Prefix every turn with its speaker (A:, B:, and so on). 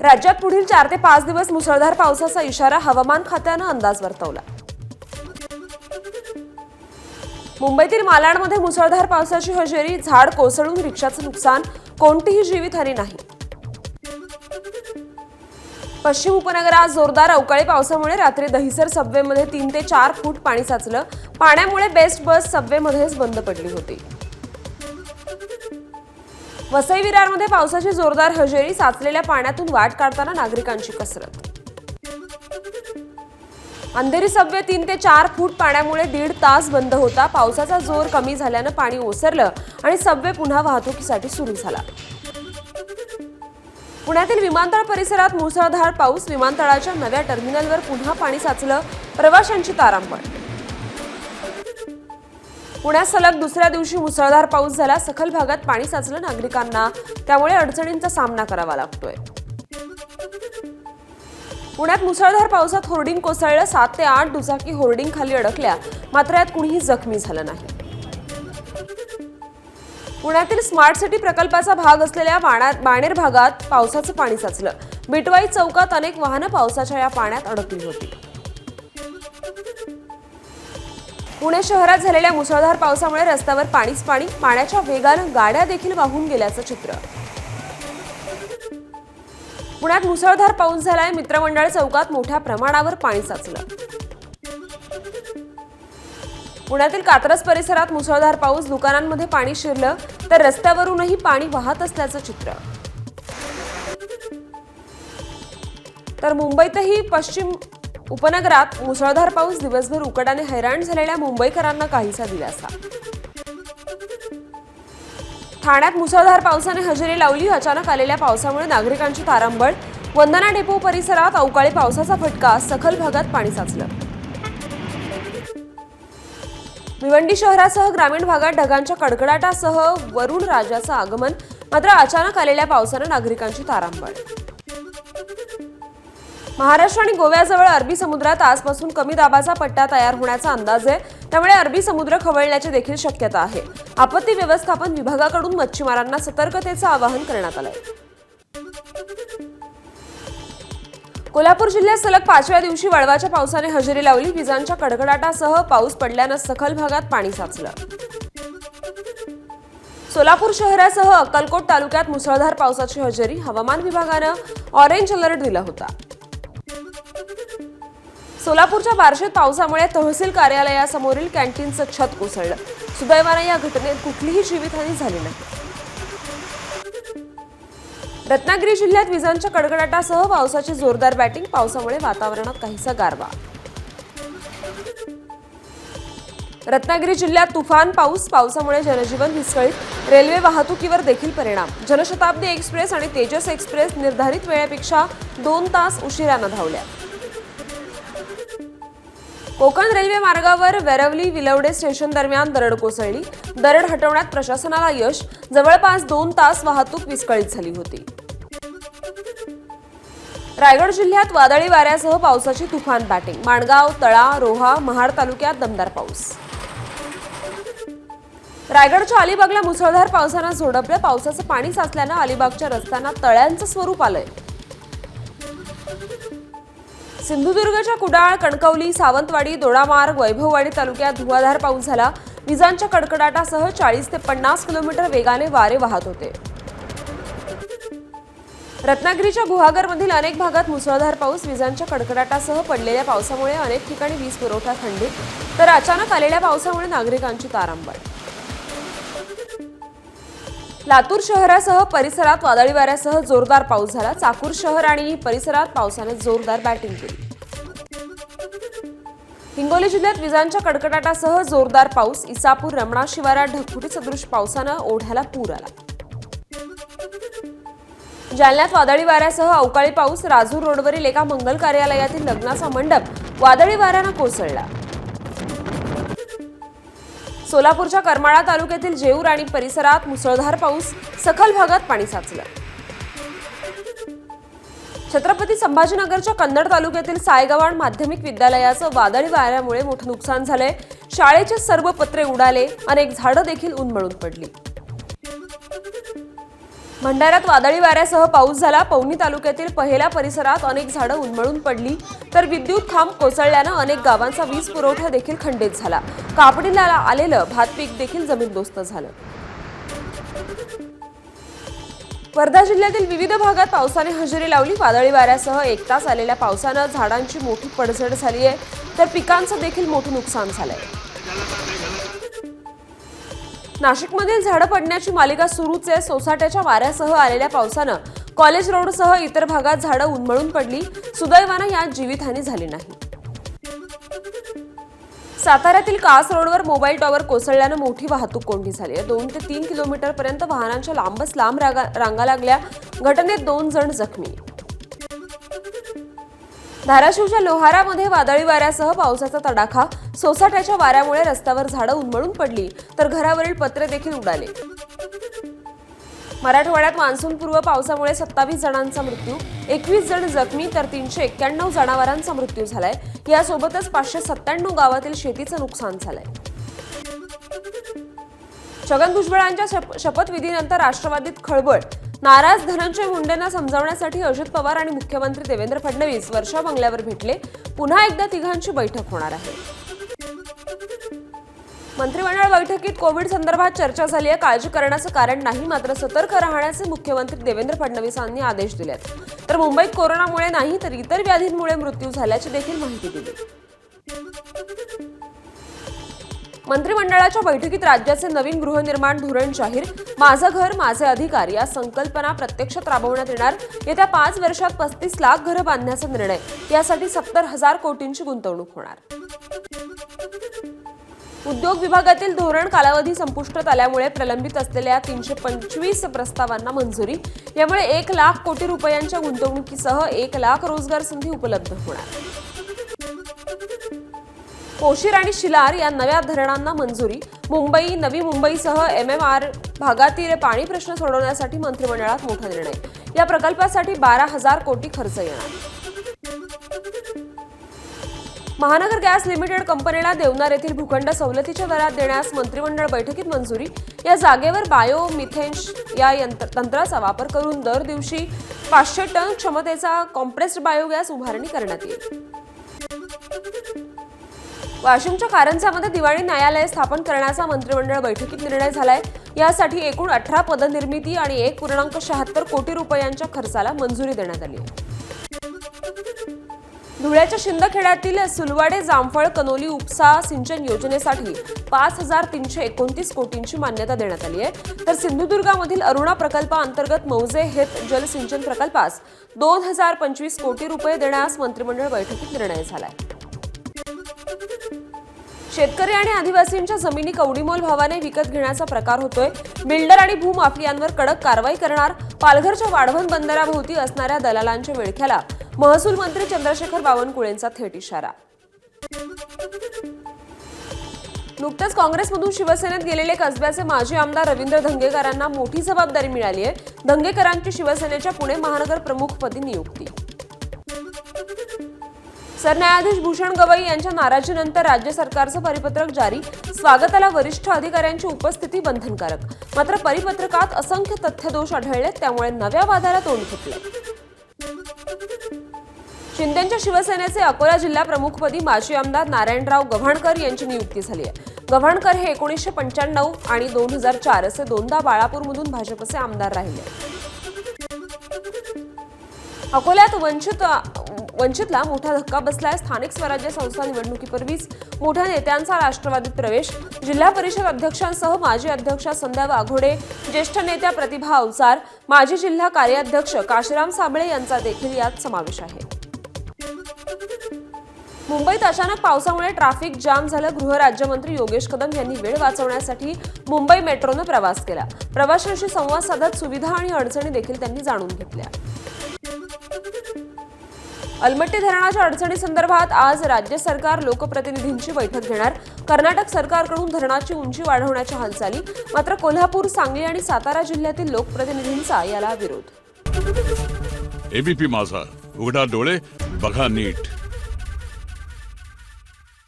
A: राज्यात पुढील 4 ते 5 दिवस मुसळधार पावसाचा इशारा हवामान खात्यानं अंदाज वर्तवला। मुंबईतील मालाडमध्ये मुसळधार पावसाची हजेरी, झाड कोसळून रिक्षाचं नुकसान, कोणतीही जीवितहानी नाही। पश्चिम उपनगरात जोरदार अवकाळी पावसामुळे रात्री दहिसर सबवेमध्ये 3 ते 4 फूट पाणी साचलं। पाण्यामुळे बेस्ट बस सबवेमध्येच बंद पडली होती। वसई विरारमध्ये पावसाची जोरदार हजेरी, साचलेल्या पाण्यातून वाट काढताना नागरिकांची कसरत। अंधेरी सबवे 3 ते 4 फूट पाण्यामुळे 1.5 तास बंद होता। पावसाचा जोर कमी झाल्यानं पाणी ओसरलं आणि सबवे पुन्हा वाहतुकीसाठी सुरू झाला। पुण्यातील विमानतळ परिसरात मुसळधार पाऊस, विमानतळाच्या नव्या टर्मिनलवर पुन्हा पाणी साचलं, प्रवाशांची तारांबळ। पुण्यात सलग दुसऱ्या दिवशी मुसळधार पाऊस झाला, सखल भागात पाणी साचलं नागरिकांना, त्यामुळे अडचणींचा सामना करावा लागतोय। पुण्यात मुसळधार पावसात होर्डिंग कोसळलं, 7 ते 8 दुचाकी होर्डिंग खाली अडकल्या, मात्र यात कुणीही जखमी झालं नाही। पुण्यातील स्मार्ट सिटी प्रकल्पाचा भाग असलेल्या बाणेर भागात पावसाचं पाणी साचलं। बिटवाई चौकात अनेक वाहनं पावसाच्या या पाण्यात अडकली होती। पुणे शहरात झालेल्या मुसळधार पावसामुळे रस्त्यावर पाणीच पाणी, पाण्याच्या वेगानं गाड्या देखील वाहून गेल्याचं चित्र। पुण्यात मुसळधार पाऊस झालाय, मित्रमंडळ चौकात मोठ्या प्रमाणावर पाणी साचलं। पुण्यातील कात्रज परिसरात मुसळधार पाऊस, दुकानांमध्ये पाणी शिरलं तर रस्त्यावरूनही पाणी वाहत असल्याचं चित्र। तर मुंबईतही पश्चिम उपनगरात मुसळधार पाऊस, दिवसभर उकाड्याने हैराण झालेल्या मुंबईकरांना काहीसा दिलासा। ठाण्यात मुसळधार पावसाने हजेरी लावली, अचानक आलेल्या पावसामुळे नागरिकांची तारांबळ। वंदना डेपो परिसरात अवकाळी पावसाचा फटका, सखल भागात पाणी साचलं। भिवंडी शहरासह ग्रामीण भागात ढगांच्या कडकडाटासह वरुण राजाचं आगमन, मात्र अचानक आलेल्या पावसानं नागरिकांची तारांबळ। महाराष्ट्र आणि गोव्याजवळ अरबी समुद्रात आजपासून कमी दाबाचा पट्टा तयार होण्याचा अंदाज आहे, त्यामुळे अरबी समुद्र खवळण्याची देखील शक्यता आहे। आपत्ती व्यवस्थापन विभागाकडून मच्छीमारांना सतर्कतेचं आवाहन करण्यात आलंय। कोल्हापूर जिल्ह्यात सलग 5व्या दिवशी वळवाच्या पावसाने हजेरी लावली, विजांच्या कडकडाटासह पाऊस पडल्यानं सखल भागात पाणी साचलं। सोलापूर शहरासह अक्कलकोट तालुक्यात मुसळधार पावसाची हजेरी, हवामान विभागानं ऑरेंज अलर्ट दिला होता। सोलापूरच्या बार्शीत पावसामुळे तहसील कार्यालयासमोरील कॅन्टीनचं छत कोसळलं, सुदैवाने या घटनेत कुठलीही जीवितहानी झाली नाही। रत्नागिरी जिल्ह्यात विजांच्या कडकडाटासह पावसाची जोरदार बॅटिंग, पावसामुळे वातावरणात काहीसा गारवा। रत्नागिरी जिल्ह्यात तुफान पाऊस, पावसामुळे जनजीवन विस्कळीत, रेल्वे वाहतुकीवर देखील परिणाम। जनशताब्दी एक्सप्रेस आणि तेजस एक्सप्रेस निर्धारित वेळेपेक्षा 2 तास उशिरानं धावल्या। कोकण रेल्वे मार्गावर वेरवली विलवडे स्टेशन दरम्यान दरड कोसळली, दरड हटवण्यात प्रशासनाला यश, जवळपास 2 तास वाहतूक विस्कळीत झाली होती। रायगड जिल्ह्यात वादळी वाऱ्यासह पावसाची तुफान बॅटिंग, माणगाव, तळा, रोहा, महाड तालुक्यात दमदार पाऊस। रायगडच्या अलिबागला मुसळधार पावसानं झोडपलं, पावसाचं पाणी साचल्यानं अलिबागच्या रस्त्यांना तळ्यांचं स्वरूप आलंय। सिंधुदुर्गच्या कुडाळ, कणकवली, सावंतवाडी, दोडामार्ग, वैभववाडी तालुक्यात धुवाधार पाऊस झाला, विजांच्या कडकडाटासह 40 ते 50 किलोमीटर वेगाने वारे वाहत होते। रत्नागिरीच्या गुहागरमधील अनेक भागात मुसळधार पाऊस, विजांच्या कडकडाटासह पडलेल्या पावसामुळे अनेक ठिकाणी वीज पुरवठा खंडित, तर अचानक आलेल्या पावसामुळे नागरिकांची तारांबळ। लातूर शहरासह परिसरात वादळी वाऱ्यासह जोरदार पाऊस झाला, चाकूर शहर आणि परिसरात पावसाने जोरदार बॅटिंग केली। हिंगोली जिल्ह्यात विजांच्या कडकडाटासह जोरदार पाऊस, इसापूर रमणा शिवारात ढगफुटी सदृश पावसानं ओढ्याला पूर आला। जालन्यात वादळी वाऱ्यासह अवकाळी पाऊस, राजूर रोडवरील एका मंगल कार्यालयातील लग्नाचा मंडप वादळी वाऱ्यानं कोसळला। सोलापूरच्या करमाळा तालुक्यातील जेऊर आणि परिसरात मुसळधार पाऊस, सखल भागात पाणी साचलं। छत्रपती संभाजीनगरच्या कन्नड तालुक्यातील सायगव्हाण माध्यमिक विद्यालयाचं वादळी वाऱ्यामुळे मोठं नुकसान झालंय, शाळेचे सर्व पत्रे उडाले, अनेक झाडं देखील उन्मळून पडली। भंडाऱ्यात वादळी वाऱ्यासह पाऊस झाला. पवनी तालुक्यातील पहिल्या परिसरात अनेक झाडं उन्मळून पडली, तर विद्युत खांब कोसळल्यानं अनेक गावांचा वीज पुरवठा देखील खंडित झाला. कापणीला आलेलं भात पीक देखील जमीनदोस्त झालं. वर्धा जिल्ह्यातील विविध भागात पावसाने हजेरी लावली. वादळी वाऱ्यासह 1 तास आलेल्या पावसानं झाडांची मोठी पडझड झाली आहे, तर पिकांचं देखील मोठं नुकसान झालंय. नाशिकमधील झाडं पडण्याची मालिका सुरूच आहे. सोसाट्याच्या वाऱ्यासह आलेल्या पावसानं कॉलेज रोडसह इतर भागात झाडं उन्मळून पडली. सुदैवानं यात जीवितहानी झाली नाही. साताऱ्यातील कास रोडवर मोबाईल टॉवर कोसळल्यानं मोठी वाहतूक कोंडी झाली आहे. 2 ते 3 किलोमीटरपर्यंत वाहनांच्या लांबच लांब रांगा लागल्या. घटनेत 2 जण जखमी. धाराशिवच्या लोहारामध्ये वादळी वाऱ्यासह पावसाचा तडाखा. सोसाट्याच्या वाऱ्यामुळे रस्त्यावर झाडं उन्मळून पडली, तर घरावरील पत्रे देखील उडाले. मराठवाड्यात मान्सूनपूर्व पावसामुळे 27 जणांचा मृत्यू, 21 जण जखमी, तर 391 जनावरांचा मृत्यू झालाय. यासोबतच 597 गावातील शेतीचं नुकसान झालंय. छगन भुजबळांच्या शपथविधीनंतर राष्ट्रवादीत खळबळ. नाराज धनंजय मुंडेंना समजावण्यासाठी अजित पवार आणि मुख्यमंत्री देवेंद्र फडणवीस वर्षा बंगल्यावर भेटले. पुन्हा एकदा तिघांची बैठक होणार आहे. मंत्रिमंडळ बैठकीत कोविड संदर्भात चर्चा झाली आहे. काळजी करण्याचं कारण नाही, मात्र सतर्क राहण्याचे मुख्यमंत्री देवेंद्र फडणवीसांनी आदेश दिलेत. तर मुंबईत कोरोनामुळे नाही तर इतर व्याधींमुळे मृत्यू झाल्याची देखील माहिती दिली. मंत्रिमंडळाच्या बैठकीत राज्याचे नवीन गृहनिर्माण धोरण जाहीर. माझं घर माझे अधिकार या संकल्पना प्रत्यक्षात राबवण्यात येणार. येत्या 5 वर्षात 35 लाख घरं बांधण्याचा निर्णय. यासाठी 70,000 कोटींची गुंतवणूक होणार. उद्योग विभागातील धोरण कालावधी संपुष्टात आल्यामुळे प्रलंबित असलेल्या 325 प्रस्तावांना मंजुरी. यामुळे 1 लाख कोटी रुपयांच्या गुंतवणुकीसह 1 लाख रोजगार संधी उपलब्ध होणार. कोशीर आणि शिलार या नव्या धरणांना मंजुरी. मुंबई, नवी मुंबईसह MMR भागातील पाणी प्रश्न सोडवण्यासाठी मंत्रिमंडळात मोठा निर्णय. या प्रकल्पासाठी 12,000 कोटी खर्च येणार. महानगर गॅस लिमिटेड कंपनीला देवनार येथील भूखंड सवलतीच्या दरात देण्यास मंत्रिमंडळ बैठकीत मंजुरी. या जागेवर बायो मिथेन या तंत्राचा वापर करून दर दिवशी 500 टन क्षमतेचा कॉम्प्रेस्ड बायोगॅस उभारणी करण्यात येईल. वाशिमच्या कारंजामध्ये दिवाणी न्यायालय स्थापन करण्याचा मंत्रिमंडळ बैठकीत निर्णय झालाय. यासाठी एकूण 18 पदनिर्मिती आणि 1.76 कोटी रुपयांच्या खर्चाला मंजुरी देण्यात आली आहे. धुळ्याच्या शिंदखेड्यातील सुलवाडे जामफळ कनोली उपसा सिंचन योजनेसाठी 5,329 कोटींची मान्यता देण्यात आली आहे. तर सिंधुदुर्गामधील अरुणा प्रकल्पाअंतर्गत मौजे हेत जल सिंचन प्रकल्पास 2,025 कोटी रुपये देण्यास मंत्रिमंडळ बैठकीत निर्णय झालाय. शेतकरी आणि आदिवासींच्या जमिनी कवडीमोल भावाने विकत घेण्याचा प्रकार होतोय. बिल्डर आणि भूमाफियांवर कडक कारवाई करणार. पालघरच्या वाढवण बंदराभोवती असणाऱ्या दलालांच्या विळख्याला महसूल मंत्री चंद्रशेखर बावनकुळेंचा थेट इशारा. नुकतेच काँग्रेसमधून शिवसेनेत गेलेले कसब्याचे माजी आमदार रवींद्र धंगेकरांना मोठी जबाबदारी मिळाली आहे. धंगेकरांची शिवसेनेच्या पुणे महानगर प्रमुखपदी नियुक्ती. सरन्यायाधीश भूषण गवई यांच्या नाराजीनंतर राज्य सरकारचं परिपत्रक जारी. स्वागताला वरिष्ठ अधिकाऱ्यांची उपस्थिती बंधनकारक. मात्र परिपत्रकात असंख्य तथ्यदोष आढळले, त्यामुळे नव्या वादाला तोंड फुटले. शिंदेच्या शिवसेनेचे अकोला जिल्हा प्रमुखपदी माजी आमदार नारायणराव गव्हाणकर यांची नियुक्ती झाली आहे. गव्हाणकर हे 1995 आणि 2004 असे दोनदा बाळापूरमधून भाजपचे आमदार राहिले. अकोल्यात वंचितला मोठा धक्का बसलाय. स्थानिक स्वराज्य संस्था निवडणुकीपूर्वीच मोठ्या नेत्यांचा राष्ट्रवादीत प्रवेश. जिल्हा परिषद अध्यक्षांसह माजी अध्यक्षा संध्या वाघोडे, ज्येष्ठ नेत्या प्रतिभा अवचार, माजी जिल्हा कार्याध्यक्ष काशीराम साबळे यांचा देखील यात समावेश आहे. मुंबईत अचानक पावसामुळे ट्रॅफिक जाम झालं. गृहराज्यमंत्री योगेश कदम यांनी वेळ वाचवण्यासाठी मुंबई मेट्रोनं प्रवास केला. प्रवाशांशी संवाद साधत सुविधा आणि अडचणी देखील त्यांनी जाणून घेतल्या. अलमट्टी धरणाच्या अडचणीसंदर्भात आज राज्य सरकार लोकप्रतिनिधींची बैठक घेणार. कर्नाटक सरकारकडून धरणाची उंची वाढवण्याच्या हालचाली. मात्र कोल्हापूर, सांगली आणि सातारा जिल्ह्यातील लोकप्रतिनिधींचा याला विरोध.
B: एबीपी माझा, उघडा डोळे बघा नीट.